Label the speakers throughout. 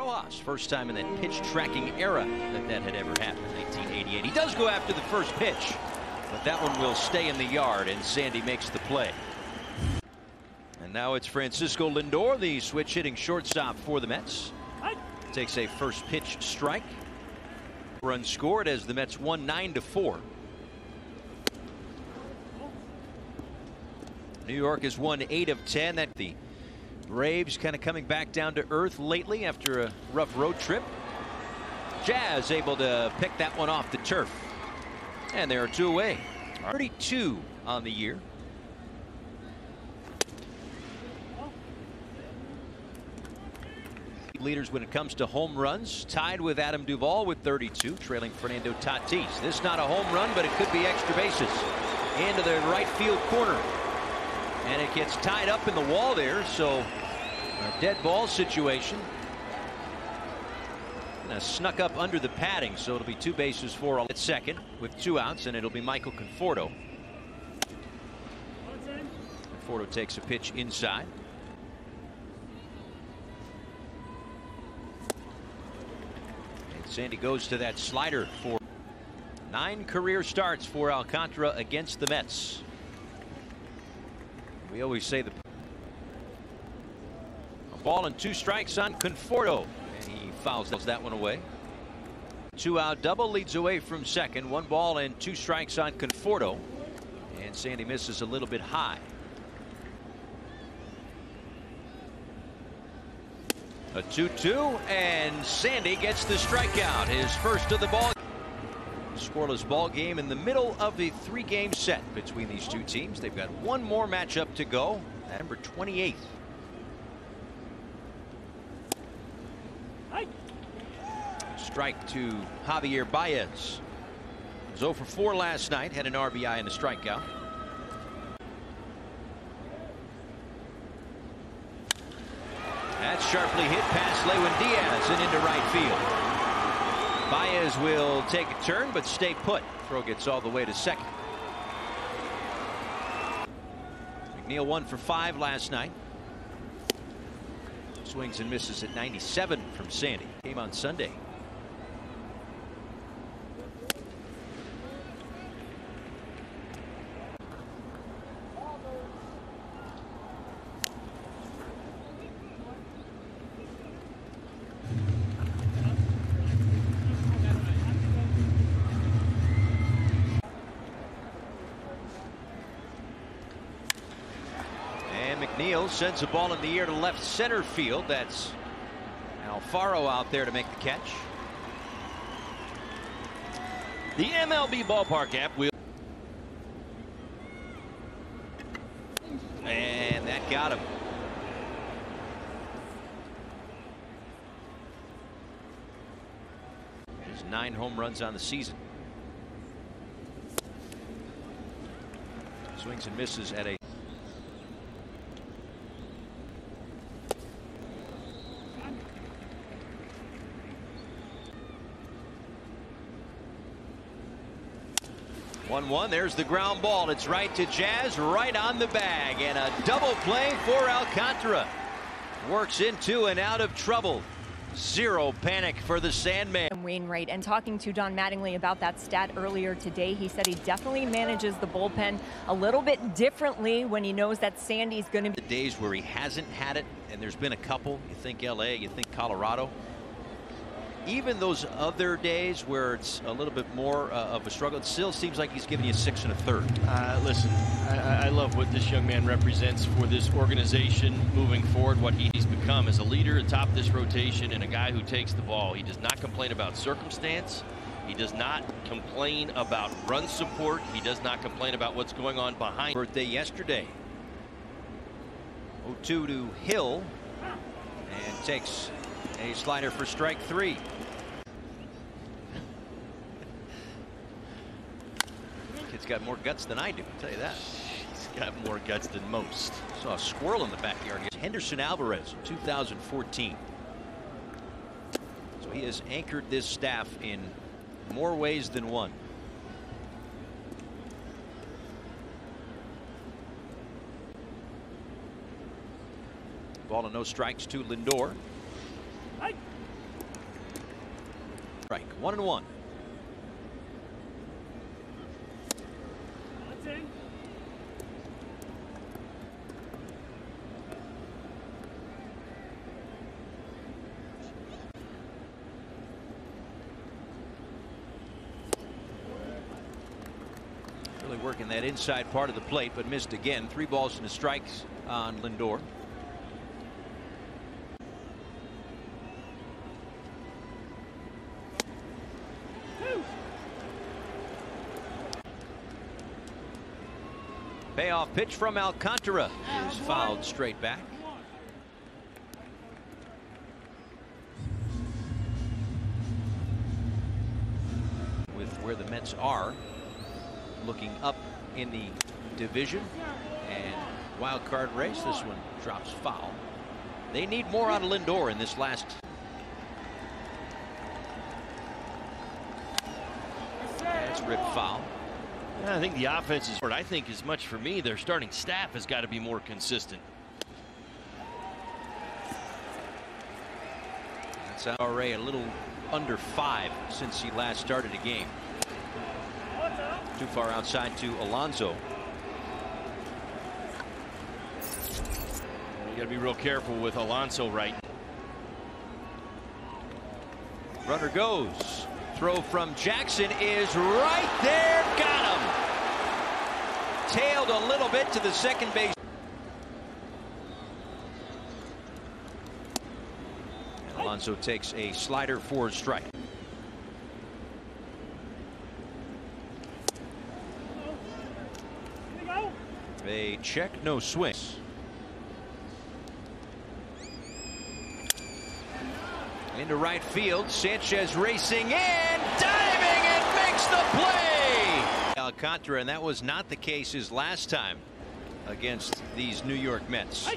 Speaker 1: Rojas. First time in that pitch tracking era that had ever happened. 1988. He does go after the first pitch, but that one will stay in the yard, and Sandy makes the play. And now it's Francisco Lindor, the switch hitting shortstop for the Mets. Takes a first pitch strike. Run scored as the Mets won 9-4. New York has won 8 of 10. That the Braves kind of coming back down to earth lately after a rough road trip. Jazz able to pick that one off the turf. And there are 2 away. 32 on the year. Leaders when it comes to home runs, tied with Adam Duvall with 32, trailing Fernando Tatis. This not a home run, but it could be extra bases into the right field corner, and it gets tied up in the wall there. So a dead ball situation. Snuck up under the padding, so it'll be 2 bases for at second with 2 outs, and it'll be Michael Conforto. Conforto takes a pitch inside. Sandy goes to that slider for 9 career starts for Alcantara against the Mets. We always say a ball and 2 strikes on Conforto, and he fouls that one away. 2-out double leads away from second. 1 ball and 2 strikes on Conforto, and Sandy misses a little bit high. A 2-2, and Sandy gets the strikeout, his first of the ball. Scoreless ball game in the middle of the 3-game set between these 2 teams. They've got 1 more matchup to go, number 28. Strike to Javier Baez. Was 0 for 4 last night, had an RBI and a strikeout. That's sharply hit past Lewin Diaz and into right field. Baez will take a turn but stay put. Throw gets all the way to second. McNeil 1 for 5 last night. Swings and misses at 97 from Sandy. Game on Sunday. McNeil sends a ball in the air to left center field. That's Alfaro out there to make the catch.
Speaker 2: The MLB ballpark app will.
Speaker 1: And that got him. There's 9 home runs on the season. Swings and misses at a 1-1. There's the ground ball. It's right to Jazz, right on the bag, and a double play for Alcantara. Works into and out of trouble. 0 panic for the Sandman.
Speaker 3: Wainwright, and talking to Don Mattingly about that stat earlier today, he said he definitely manages the bullpen a little bit differently when he knows that Sandy's going to be.
Speaker 1: The days where he hasn't had it, and there's been a couple. You think LA, you think Colorado. Even those other days where it's a little bit more of a struggle, it still seems like he's giving you 6 1/3.
Speaker 2: Listen, I love what this young man represents for this organization moving forward, what he's become as a leader atop this rotation and a guy who takes the ball. He does not complain about circumstance. He does not complain about run support. He does not complain about what's going on behind.
Speaker 1: Birthday yesterday. 0-2 to Hill, and takes a slider for strike 3. Kid's got more guts than I do, I'll tell you that.
Speaker 2: He's got more guts than most.
Speaker 1: Saw a squirrel in the backyard. Henderson Alvarez, 2014. So he has anchored this staff in more ways than one. Ball and no strikes to Lindor. Strike 1-1. Really working that inside part of the plate, but missed again. 3 balls and a strike on Lindor. Payoff pitch from Alcantara is fouled straight back. With where the Mets are, looking up in the division and wild card race, this one drops foul. They need more on Lindor in this last. That's ripped foul.
Speaker 2: I think the offense is. I think as much for me, their starting staff has got to be more consistent.
Speaker 1: That's already a little under 5 since he last started a game. Too far outside to Alonso.
Speaker 2: You got to be real careful with Alonso right.
Speaker 1: Runner goes. Throw from Jackson is right there. Got him. Tailed a little bit to the second base. And Alonso takes a slider for a strike. A check, no swings. Into right field, Sanchez racing in, diving, and makes the play. Alcantara, and that was not the case his last time against these New York Mets.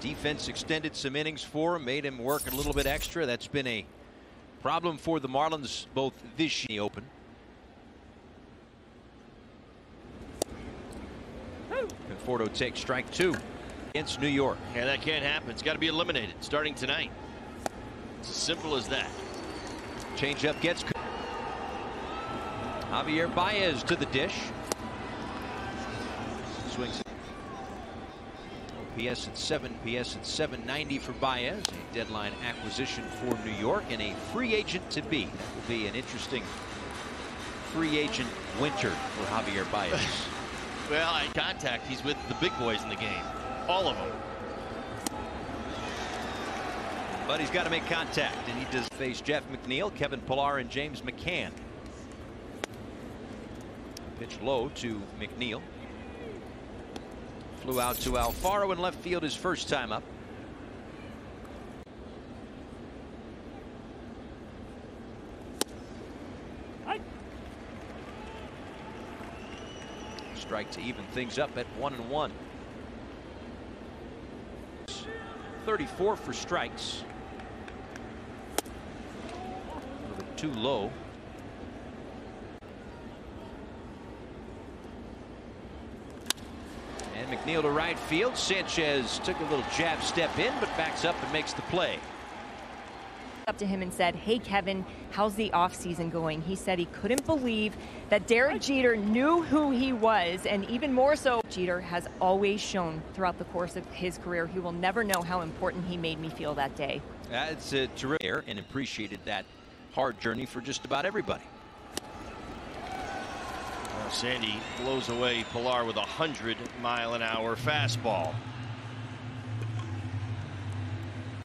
Speaker 1: Defense extended some innings for him, made him work a little bit extra. That's been a problem for the Marlins both this year open. Conforto takes strike 2 against New York.
Speaker 2: Yeah, that can't happen. It's got to be eliminated starting tonight. It's as simple as that.
Speaker 1: Changeup gets Javier Baez to the dish. Swings. OPS at 7, PS at 790 for Baez. A deadline acquisition for New York and a free agent to be. That will be an interesting free agent winter for Javier Baez.
Speaker 2: Well, at contact, he's with the big boys in the game. All of them.
Speaker 1: But he's got to make contact, and he does face Jeff McNeil, Kevin Pillar, and James McCann. Pitch low to McNeil. Flew out to Alfaro in left field his first time up. Strike to even things up at 1-1. 34 for strikes. A little bit too low. And McNeil to right field. Sanchez took a little jab step in, but backs up and makes the play.
Speaker 3: Up to him and said, "Hey Kevin, how's the offseason going?" He said he couldn't believe that Derek Jeter knew who he was, and even more so, Jeter has always shown throughout the course of his career he will never know how important he made me feel that day.
Speaker 1: It's a terrific and appreciated that hard journey for just about everybody.
Speaker 2: Well, Sandy blows away Pillar with a 100-mile-an-hour fastball.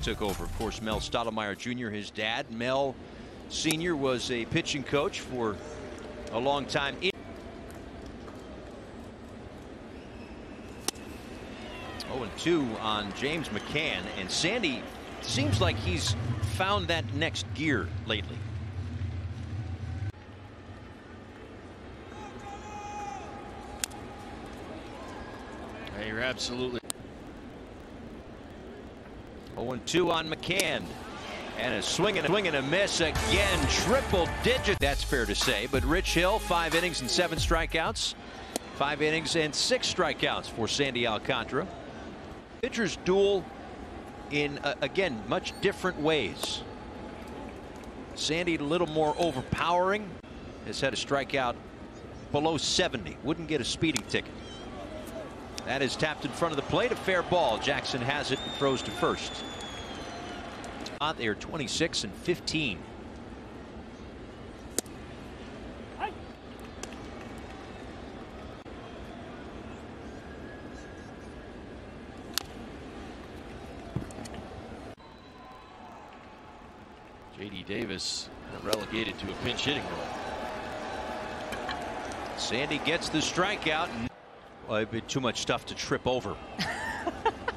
Speaker 1: Took over, of course, Mel Stottlemyre Jr., his dad. Mel Sr. was a pitching coach for a long time. 0-2 on James McCann, and Sandy seems like he's found that next gear lately.
Speaker 2: Hey, you're absolutely.
Speaker 1: 0-2 on McCann, and a swing and a miss again. Triple digit, that's fair to say. But Rich Hill, 5 innings and 7 strikeouts. 5 innings and 6 strikeouts for Sandy Alcantara. Pitchers duel in again much different ways. Sandy a little more overpowering. Has had a strikeout below 70. Wouldn't get a speeding ticket. That is tapped in front of the plate. A fair ball. Jackson has it and throws to first. They are 26 and 15.
Speaker 2: J.D. Davis relegated to a pinch hitting role.
Speaker 1: Sandy gets the strikeout. Well, it'd be too much stuff to trip over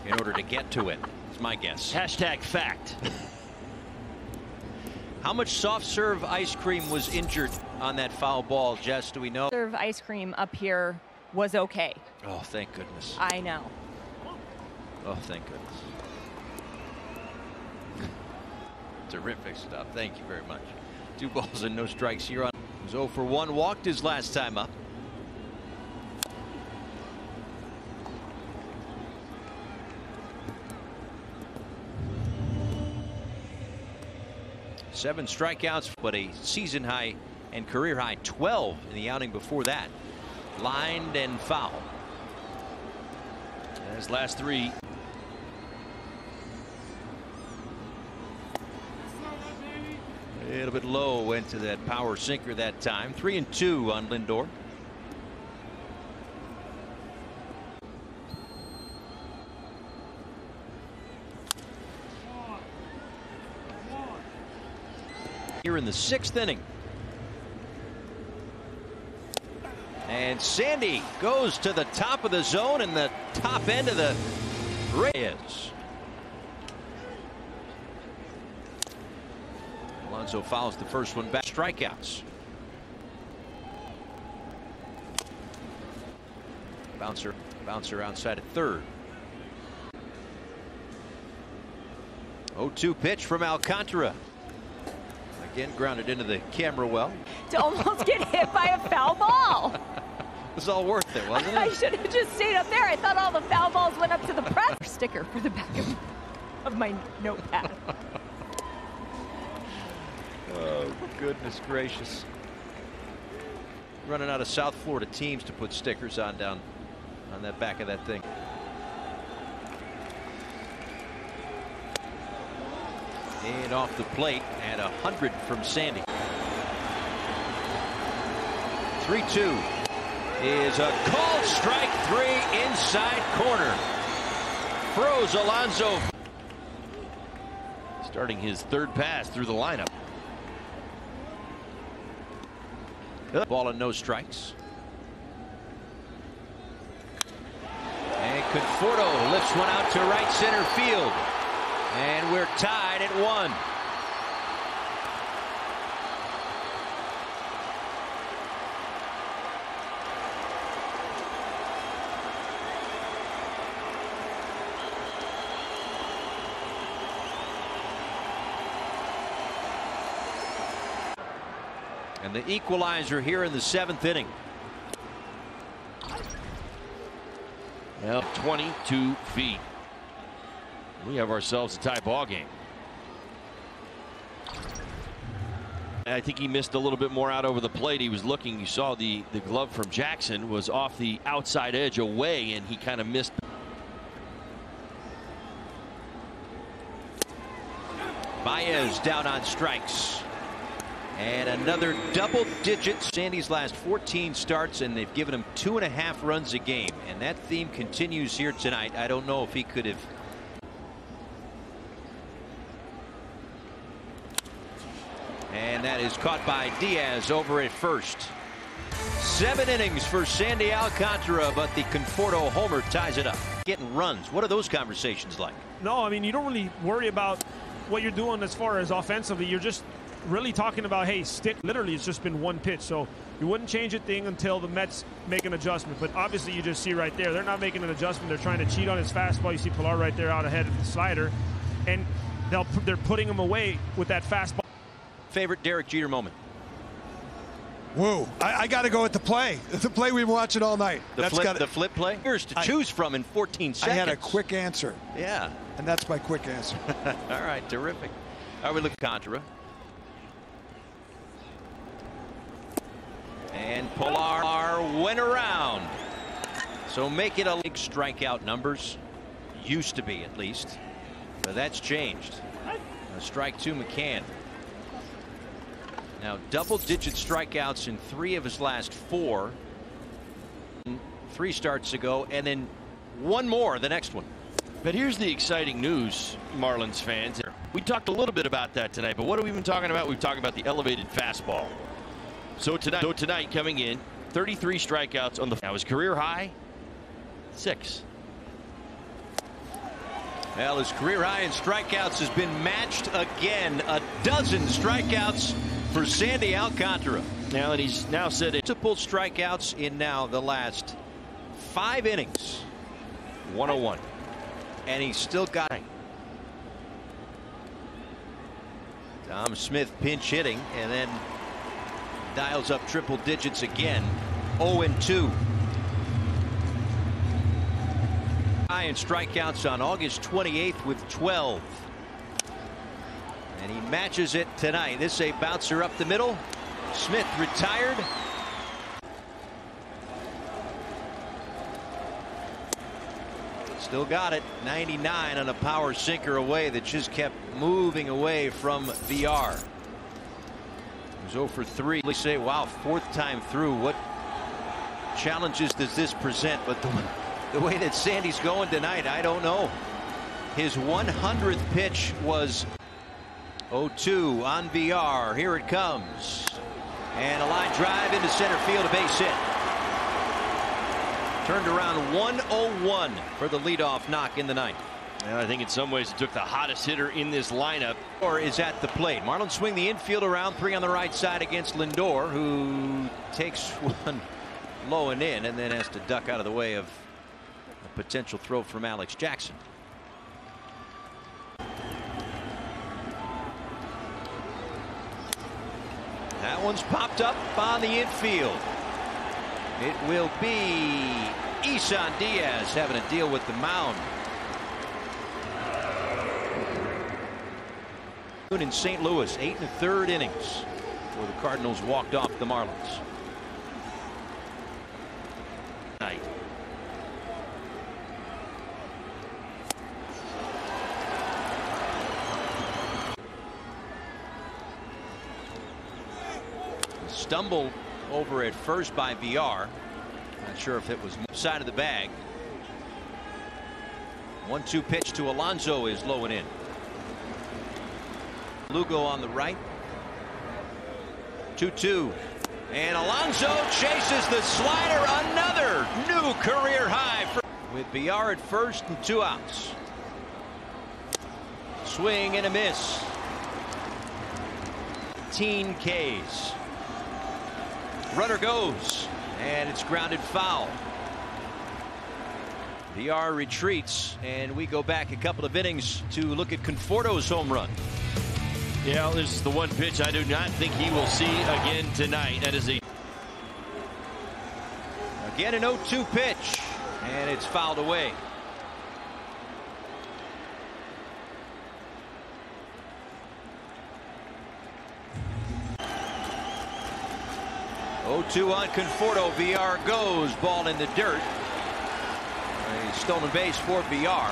Speaker 1: in order to get to it. It's my guess.
Speaker 2: Hashtag fact.
Speaker 1: How much soft serve ice cream was injured on that foul ball, Jess? Do we know?
Speaker 3: Serve ice cream up here was okay.
Speaker 1: Oh, thank goodness.
Speaker 3: I know.
Speaker 1: Oh, thank goodness. Terrific stuff. Thank you very much. 2 balls and no strikes here on. He was 0 for 1. Walked his last time up. Seven strikeouts, but a season high and career high 12 in the outing before that. Lined and foul.
Speaker 2: His last 3.
Speaker 1: A little bit low, went to that power sinker that time. 3-2 on Lindor. Here in the 6th inning. And Sandy goes to the top of the zone and the top end of the Reyes. Alonso fouls the first one back. Strikeouts. Bouncer outside at third. 0-2 pitch from Alcantara. Again, grounded into the camera well.
Speaker 3: To almost get hit by a foul ball.
Speaker 1: It was all worth it, wasn't it?
Speaker 3: I should have just stayed up there. I thought all the foul balls went up to the press. Sticker for the back of my notepad.
Speaker 1: Oh, goodness gracious. Running out of South Florida teams to put stickers on down on that back of that thing. And off the plate at 100 from Sandy. 3-2 is a called strike 3 inside corner. Throws Alonso.
Speaker 2: Starting his 3rd pass through the lineup.
Speaker 1: Ball and no strikes. And Conforto lifts one out to right center field. And we're tied at 1. And the equalizer here in the 7th inning.
Speaker 2: Well, 22 feet. We have ourselves a tie ball game. I think he missed a little bit more out over the plate. He was looking. You saw the glove from Jackson was off the outside edge away, and he kind of missed.
Speaker 1: Baez down on strikes. And another double digit. Sandy's last 14 starts, and they've given him 2.5 runs a game. And that theme continues here tonight. I don't know if he could have. And that is caught by Diaz over at first. 7 innings for Sandy Alcantara, but the Conforto homer ties it up. Getting runs. What are those conversations like?
Speaker 4: No, I mean, you don't really worry about what you're doing as far as offensively. You're just really talking about, hey, stick. Literally, it's just been 1 pitch, so you wouldn't change a thing until the Mets make an adjustment. But obviously, you just see right there, they're not making an adjustment. They're trying to cheat on his fastball. You see Pilar right there out ahead of the slider, and they're putting him away with that fastball.
Speaker 1: Favorite Derek Jeter moment?
Speaker 5: Whoa, I got to go with the play. The play we've been watching all night.
Speaker 1: The flip play? Here's to choose from in 14 seconds.
Speaker 5: I had a quick answer.
Speaker 1: Yeah.
Speaker 5: And that's my quick answer.
Speaker 1: All right, terrific. All right, we look at Alcantara. And Pilar went around. So make it a big strikeout numbers. Used to be, at least. But that's changed. A strike to McCann. Now double-digit strikeouts in 3 of his last 4. 3 starts ago, and then 1 more the next one.
Speaker 2: But here's the exciting news, Marlins fans. We talked a little bit about that tonight, but what have we been talking about? We've talked about the elevated fastball. So tonight coming in, 33 strikeouts on the. Now his career high, 6.
Speaker 1: Well, his career high in strikeouts has been matched again. A dozen strikeouts for Sandy Alcantara.
Speaker 2: Now, and he's now said
Speaker 1: multiple strikeouts in now the last 5 innings.
Speaker 2: 101.
Speaker 1: And he's still got it. Tom Smith pinch hitting and then dials up triple digits again. 0-2. High in strikeouts on August 28th with 12. And he matches it tonight. This is a bouncer up the middle. Smith retired. Still got it. 99 on a power sinker away that just kept moving away from VR. It was 0 for 3. They say, wow, 4th time through. What challenges does this present? But the way that Sandy's going tonight, I don't know. His 100th pitch was 0-2 on VR. Here it comes. And a line drive into center field, a base hit. Turned around 101 for the leadoff knock in the 9th.
Speaker 2: And I think in some ways it took the hottest hitter in this lineup.
Speaker 1: Or is at the plate. Marlins swing the infield around, 3 on the right side against Lindor, who takes one low and in, and then has to duck out of the way of a potential throw from Alex Jackson. That one's popped up on the infield. It will be Isan Diaz having to deal with the mound. In St. Louis, 8 1/3 innings before the Cardinals walked off the Marlins. Night. Stumble over at first by VR. Not sure if it was side of the bag. 1-2 pitch to Alonso is low and in. Lugo on the right. 2-2. And Alonso chases the slider. Another new career high with VR at first and 2 outs. Swing and a miss. 18 Ks. Runner goes, and it's grounded foul. VR retreats, and we go back a couple of innings to look at Conforto's home run.
Speaker 2: Yeah, this is the one pitch I do not think he will see again tonight. That is a
Speaker 1: again an 0-2 pitch, and it's fouled away. Oh, 0-2 on Conforto. VR goes. Ball in the dirt. A stolen base for VR.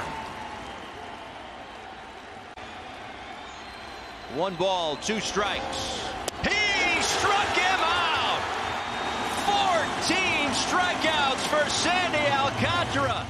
Speaker 1: 1 ball, 2 strikes. He struck him out. 14 strikeouts for Sandy Alcantara.